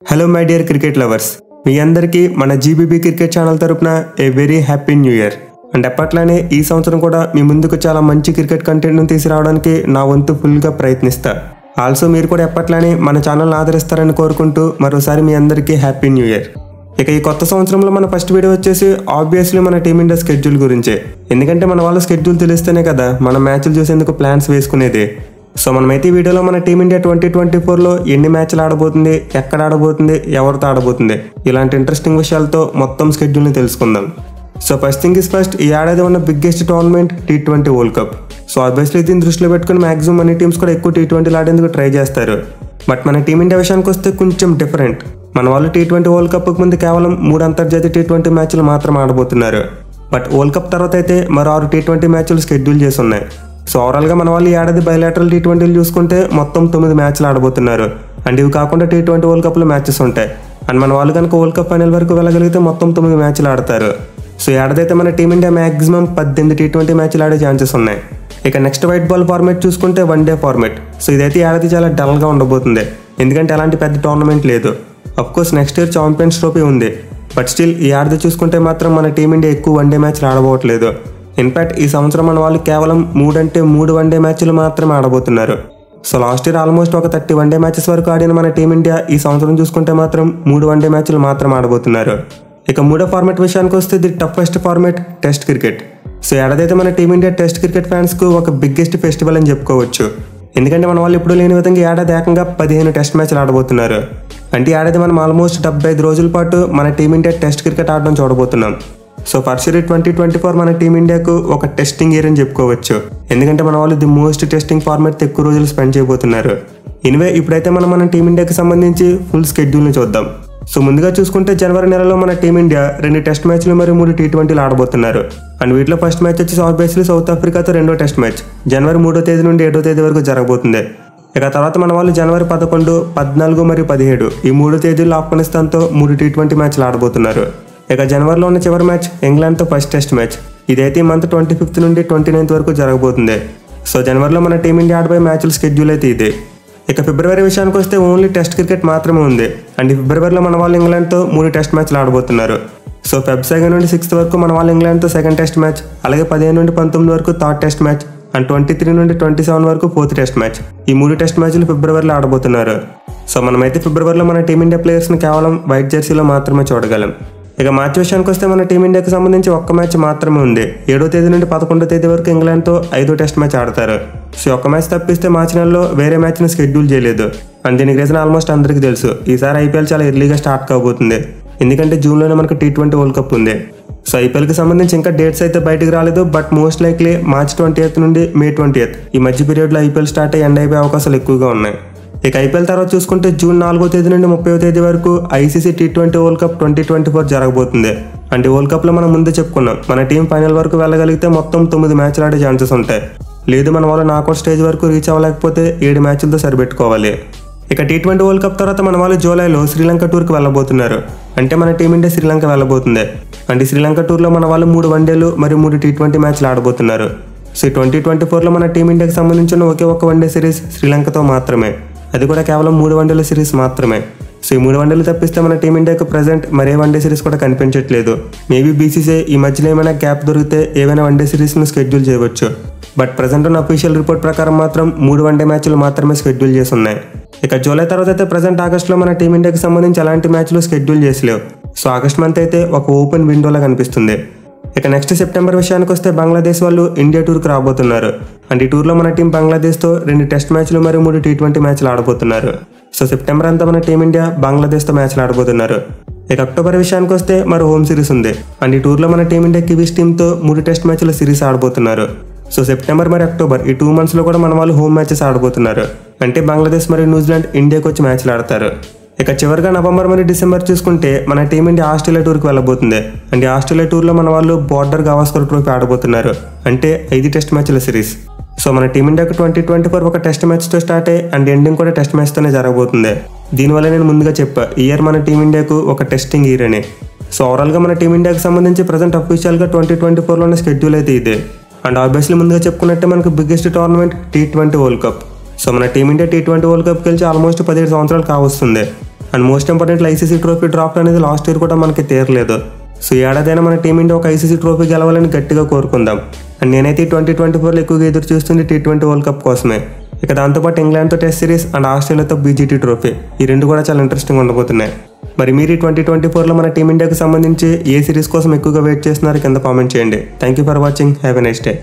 Hello my dear cricket lovers, మీ అందరికీ మన జీబీబీ క్రికెట్ ఛానల్ తరపున a very happy new year. And ఎప్పట్లానే ఈ సంవత్సరం కూడా మీ ముందుకు చాలా మంచి క్రికెట్ కంటెంట్ను తీసుకురావడానికి నా వంతు ఫుల్గా ప్రయత్నిస్తా. ఆల్సో మీరు కూడా ఎప్పట్లానే మన ఛానల్ని ఆదరిస్తారని కోరుకుంటూ మరోసారి మీ అందరికీ హ్యాపీ న్యూ ఇయర్. ఇక ఈ కొత్త సంవత్సరంలో మన ఫస్ట్ వీడియో వచ్చేసి ఆబ్వియస్లీ మన టీమిండియా స్కెడ్యూల్ గురించే. ఎందుకంటే మన వాళ్ళ స్కెడ్యూల్ తెలిస్తేనే కదా మన మ్యాచ్లు చూసేందుకు ప్లాన్స్ వేసుకునేది. సో మనమైతే ఈ వీడియోలో మన టీమిండియా 2024లో ఎన్ని మ్యాచ్లు ఆడబోతుంది, ఎక్కడ ఆడబోతుంది, ఎవరితో ఆడబోతుంది, ఇలాంటి ఇంట్రెస్టింగ్ విషయాలతో మొత్తం స్కెడ్యూల్ని తెలుసుకుందాం. So first thing is first, ఈ ఏడాది ఉన్న biggest tournament T20 world cup. So obviously దీన్ని దృష్టిలో పెట్టుకుని మాక్సిమం అన్ని టీమ్స్ కూడా ఎక్కువ T20 ఆడేందుకు ట్రై చేస్తారు. బట్ మన టీమిండియా విషయానికి వస్తే కొంచెం డిఫరెంట్. మన వాళ్ళు T20 వరల్డ్ కప్కి ముందు కేవలం 3 అంతర్జాతీయ T20 మ్యాచ్లు మాత్రం ఆడబోతున్నారు. బట్ వరల్డ్ కప్ తర్వాత అయితే మరో 6 T20 మ్యాచ్లు షెడ్యూల్ చేసి ఉన్నాయి. సో ఓవరాల్గా మన వాళ్ళు ఈ ఏడాది బయలాటరల్ T20 చూసుకుంటే మొత్తం 9 మ్యాచ్లు ఆడబోతున్నారు. అండ్ ఇవి కాకుండా T20 వరల్డ్ కప్లో మ్యాచెస్ ఉంటాయి. అండ్ మన వాళ్ళు కనుక వరల్డ్ కప్ ఫైనల్ వరకు వెళ్ళగలిగితే మొత్తం 9 మ్యాచ్లు ఆడతారు. సో ఏడాది అయితే మన టీమిండియా మ్యాక్సిమం 18 T20 మ్యాచ్లు ఆడే ఛాన్సెస్ ఉన్నాయి. ఇక నెక్స్ట్ వైట్ బాల్ ఫార్మేట్ చూసుకుంటే 1 డే ఫార్మేట్. సో ఇదైతే ఏడాది చాలా డల్గా ఉండబోతుంది, ఎందుకంటే అలాంటి పెద్ద టోర్నమెంట్ లేదు. Of course next year champions trophy ఉంది. బట్ స్టిల్ ఈ ఏడాది చూసుకుంటే మాత్రం మన టీమిండియా ఎక్కువ 1 డే మ్యాచ్లు ఆడబోవట్లేదు. ఇన్ఫాక్ట్ ఈ సంవత్సరం మన వాళ్ళు కేవలం 3 1 డే మ్యాచ్లు మాత్రమే ఆడబోతున్నారు. సో లాస్ట్ ఇయర్ ఆల్మోస్ట్ ఒక 30 1 డే మ్యాచెస్ వరకు ఆడిన మన టీమిండియా ఈ సంవత్సరం చూసుకుంటే మాత్రం 3 1 డే మ్యాచ్లు మాత్రం ఆడబోతున్నారు. ఇక మూడో ఫార్మేట్ విషయానికి వస్తే the toughest format test cricket. So ఏడాదైతే మన టీమిండియా టెస్ట్ క్రికెట్ ఫ్యాన్స్కు ఒక బిగ్గెస్ట్ ఫెస్టివల్ అని చెప్పుకోవచ్చు. ఎందుకంటే మన వాళ్ళు ఎప్పుడూ లేని విధంగా ఏడాది ఏకంగా 15 టెస్ట్ మ్యాచ్లు ఆడబోతున్నారు. అంటే ఏడాది మనం ఆల్మోస్ట్ 75 రోజుల పాటు మన టీమిండియా టెస్ట్ క్రికెట్ ఆడడం చూడబోతున్నాం. సో ఫస్ట్ ఇయర్ 2024 మన టీమిండియాకు ఒక టెస్టింగ్ ఇయర్ అని చెప్పుకోవచ్చు. ఎందుకంటే మన వాళ్ళు ది మోస్ట్ టెస్టింగ్ ఫార్మేట్ ఎక్కువ రోజులు స్పెండ్ చేయబోతున్నారు. ఎనివే ఇప్పుడైతే మన టీమిండియాకి సంబంధించి ఫుల్ షెడ్యూల్ని చూద్దాం. సో ముందుగా చూసుకుంటే జనవరి నెలలో మన టీమిండియా 2 టెస్ట్ మ్యాచ్లు మరియు 3 T20 ఆడబోతున్నారు. అండ్ వీటిలో ఫస్ట్ మ్యాచ్ వచ్చేసి ఆబ్వియస్లీ సౌత్ ఆఫ్రికాతో 2వ టెస్ట్ మ్యాచ్ జనవరి 3వ తేదీ నుండి 7వ తేదీ వరకు జరగబోతుంది. ఇక తర్వాత మన వాళ్ళు జనవరి 11, 14 మరియు 17 ఈ 3 తేదీల్లో ఆఫ్ఘనిస్తాన్తో 3 T20 మ్యాచ్లు ఆడబోతున్నారు. ఇక జనవరిలో ఉన్న చివరి మ్యాచ్ ఇంగ్లాండ్తో ఫస్ట్ టెస్ట్ మ్యాచ్. ఇదైతే ఈ మంత్ 25 నుండి 29 వరకు జరగబోతుంది. సో జనవరిలో మన టీమిండియా ఆడబోయే మ్యాచ్ల షెడ్యూల్ అయితే ఇది. ఇక ఫిబ్రవరి విషయానికి వస్తే ఓన్లీ టెస్ట్ క్రికెట్ మాత్రమే ఉంది. అండ్ ఈ ఫిబ్రవరిలో మన వాళ్ళు ఇంగ్లాండ్తో 3 టెస్ట్ మ్యాచ్లు ఆడబోతున్నారు. సో Feb 2 నుండి 6 వరకు మన వాళ్ళు ఇంగ్లాండ్తో 2nd టెస్ట్ మ్యాచ్, అలాగే 15 నుండి 19 వరకు 3rd టెస్ట్ మ్యాచ్, అండ్ 23 నుండి 27 వరకు 4th టెస్ట్ మ్యాచ్. ఈ 3 టెస్ట్ మ్యాచ్లు ఫిబ్రవరిలో ఆడబోతున్నారు. సో మనమైతే ఫిబ్రవరిలో మన టీమిండియా ప్లేయర్స్ని కేవలం వైట్ జెర్సీలో మాత్రమే చూడగలం. ఇక మ్యాచ్ విషయానికి వస్తే మన టీమిండియాకి సంబంధించి ఒక్క మ్యాచ్ మాత్రమే ఉంది. 7వ తేదీ నుండి 11వ తేదీ వరకు ఇంగ్లాండ్తో 5వ టెస్ట్ మ్యాచ్ ఆడతారు. సో ఒక్క మ్యాచ్ తప్పిస్తే మార్చి నెలలో వేరే మ్యాచ్ని షెడ్యూల్ చేయలేదు. అండ్ దీనికి రీజన్ ఆల్మోస్ట్ అందరికీ తెలుసు. ఈసారి ఐపీఎల్ చాలా ఎర్లీగా స్టార్ట్ కాబోతుంది, ఎందుకంటే జూన్లోనే మనకు T20 వరల్డ్ కప్ ఉంది. సో ఐపీఎల్కి సంబంధించి ఇంకా డేట్స్ అయితే బయటకు రాలేదు. But most likely March 20th నుండి మే 20th ఈ మధ్య పీరియడ్లో ఐపీఎల్ స్టార్ట్ అయ్యి ఎండ్ అయిపోయే అవకాశాలు ఎక్కువగా ఉన్నాయి. ఇక ఐపీఎల్ తర్వాత చూసుకుంటే జూన్ 4వ తేదీ నుండి 30వ తేదీ వరకు ఐసీసీ T20 వరల్డ్ కప్ 2024 జరగబోతుంది. అంటే వరల్డ్ కప్లో మనం ముందే చెప్పుకున్నాం, మన టీం ఫైనల్ వరకు వెళ్ళగలిగితే మొత్తం 9 మ్యాచ్లు ఆడే ఛాన్సెస్ ఉంటాయి. లేదు మన వాళ్ళు నాకౌట్ స్టేజ్ వరకు రీచ్ అవ్వలేకపోతే 7 మ్యాచ్లతో సరిపెట్టుకోవాలి. ఇక T20 వరల్డ్ కప్ తర్వాత మన వాళ్ళు జూలైలో శ్రీలంక టూర్కి వెళ్ళబోతున్నారు. అంటే మన టీమిండియా శ్రీలంక వెళ్ళబోతుంది. అంటే శ్రీలంక టూర్లో మన వాళ్ళు 3 వన్డేలు మరియు 3 T20 మ్యాచ్లు ఆడబోతున్నారు. సో 2024లో మన టీమిండియాకి సంబంధించిన ఒకే ఒక్క వన్డే సిరీస్ శ్రీలంకతో మాత్రమే, అది కూడా కేవలం 3 వన్డేల సిరీస్ మాత్రమే. సో ఈ 3 వన్డేలు తప్పిస్తే మన టీమిండియాకు ప్రజెంట్ మరే వన్డే సిరీస్ కూడా కనిపించట్లేదు. మేబీ బీసీసీఐ ఈ మధ్యలో ఏమైనా గ్యాప్ దొరికితే ఏమైనా వన్డే సిరీస్ను షెడ్యూల్ చేయవచ్చు. బట్ ప్రజెంట్ ఉన్న అఫీషియల్ రిపోర్ట్ ప్రకారం మాత్రం 3 వన్డే మ్యాచ్లు మాత్రమే షెడ్యూల్ చేసి ఉన్నాయి. ఇక జూలై తర్వాత అయితే ప్రజెంట్ ఆగస్టులో మన టీమిండియాకి సంబంధించి ఎలాంటి మ్యాచ్లు షెడ్యూల్ చేసలేవు. సో ఆగస్ట్ మంత్ అయితే ఒక ఓపెన్ విండోలా కనిపిస్తుంది. ఇక నెక్స్ట్ సెప్టెంబర్ విషయానికి వస్తే బంగ్లాదేశ్ వాళ్ళు ఇండియా టూర్కి రాబోతున్నారు. అండ్ ఈ టూర్లో మన టీం బంగ్లాదేశ్తో 2 టెస్ట్ మ్యాచ్లు మరియు 3 T20 మ్యాచ్లు ఆడబోతున్నారు. సో సెప్టెంబర్ అంతా మన టీమిండియా బంగ్లాదేశ్తో మ్యాచ్లు ఆడబోతున్నారు. ఇక అక్టోబర్ విషయానికి వస్తే మరో హోమ్ సిరీస్ ఉంది. అండ్ ఈ టూర్లో మన టీమిండియా కివీస్ టీంతో 3 టెస్ట్ మ్యాచ్ల సిరీస్ ఆడబోతున్నారు. సో సెప్టెంబర్ మరియు అక్టోబర్ ఈ 2 మంత్స్లో కూడా మన వాళ్ళు హోమ్ మ్యాచెస్ ఆడబోతున్నారు. అంటే బంగ్లాదేశ్ మరియు న్యూజిలాండ్ ఇండియాకి వచ్చి మ్యాచ్లు ఆడతారు. ఇక చివరిగా నవంబర్ మరియు డిసెంబర్ చూసుకుంటే మన టీమిండియా ఆస్ట్రేలియా టూర్కి వెళ్ళబోతుంది. అంటే ఆస్ట్రేలియా టూర్లో మన వాళ్ళు బోర్డర్ గవాస్కర్ ట్రోఫీ ఆడబోతున్నారు. అంటే 5 టెస్ట్ మ్యాచ్ల సిరీస్. సో మన టీమిండియాకు 2024 ఒక టెస్ట్ మ్యాచ్తో స్టార్ట్ అయ్యి అండ్ ఎండింగ్ కూడా టెస్ట్ మ్యాచ్తోనే జరగబోతుంది. దీనివల్ల నేను ముందుగా చెప్పా ఈ ఇయర్ మన టీమిండియాకు ఒక టెస్టింగ్ ఇయర్ అని. సో ఓవరాల్గా మన టీమిండియాకి సంబంధించి ప్రజెంట్ అఫీషియల్గా 2024లోనే షెడ్యూల్ అయితే ఇదే. అండ్ ఆబ్వియస్లీ ముందుగా చెప్పుకున్నట్టే మనకు biggest tournament T20 world cup. So మన టీమిండియా T20 వరల్డ్ కప్ గెలిచి ఆల్మోస్ట్ 17 సంవత్సరాలు కావస్తుంది. And most important ICC trophy drop అనేది లాస్ట్ ఇయర్ కూడా మనకి తీరలేదు. సో ఏడాదైనా మన టీమిండియా ఒక ఐసీసీ ట్రోఫీ గెలవాలని గట్టిగా కోరుకుందాం. అండ్ నేనైతే 2024లో ఎక్కువగా ఎదురు చూస్తుంది T20 వరల్డ్ కప్ కోసమే. ఇక దాంతోపాటు ఇంగ్లాండ్తో టెస్ట్ సిరీస్ అండ్ ఆస్ట్రేలియాతో BGT ట్రోఫీ, ఈ రెండు కూడా చాలా ఇంట్రెస్టింగ్ ఉండబోతున్నాయి. మరి మీరు 2024లో మన టీమిండియాకు సంబంధించి ఏ సిరీస్ కోసం ఎక్కువగా వెయిట్ చేస్తున్నారో కింద కామెంట్ చేయండి. Thank you for watching. Have a nice day.